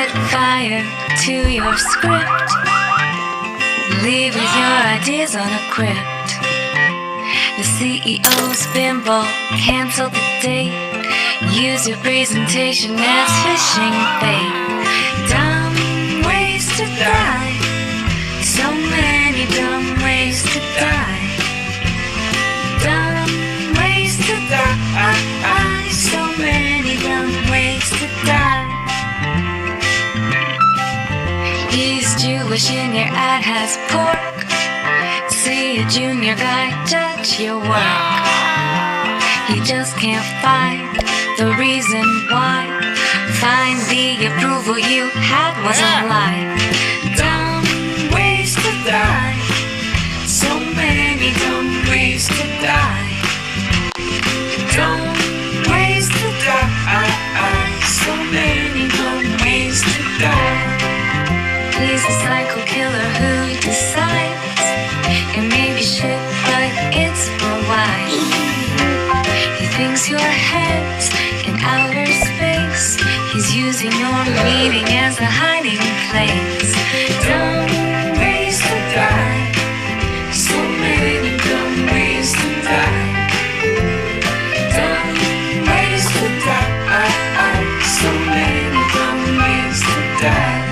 Set fire to your script. Leave with your ideas on a crypt. The CEO's bimbo cancel the date. Use your presentation as fishing bait. Dumb ways to die. So many dumb ways to die. Dumb ways to die. So many dumb ways to die. He's Jewish and your ad has pork. See a junior guy judge your work. He just can't find the reason why. Find the approval you had was a lie. Dumb ways to die. So many dumb ways to die. Dumb ways to die. So many dumb ways to die. He's a psycho killer who decides it may be shit, but it's for why. He thinks your head's in outer space. He's using your meaning as a hiding place. Dumb ways to die. So many dumb ways to die. Dumb ways to die. So many dumb ways to die.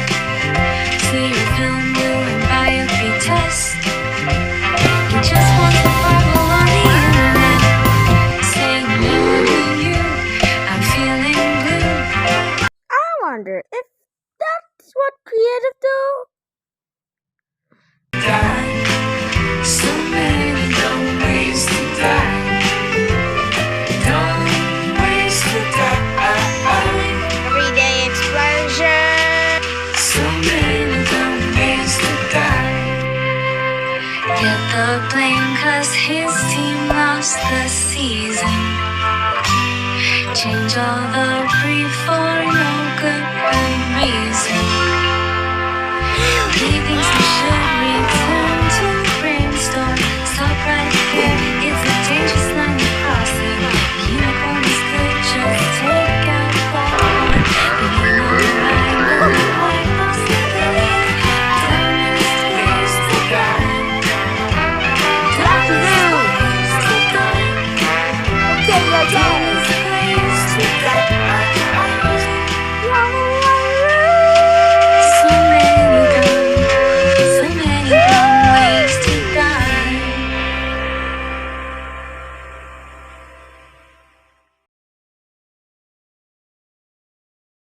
See your film doing biopsy test. He just wants to follow on the internet. Saying no to you, I'm feeling blue. I wonder if that's what creative do? Die. So many dumb ways to die. Dumb ways to die. Everyday explosion. So many dumb ways to die. Get the blame 'cause his team lost the season. Change all the brief for no good reason.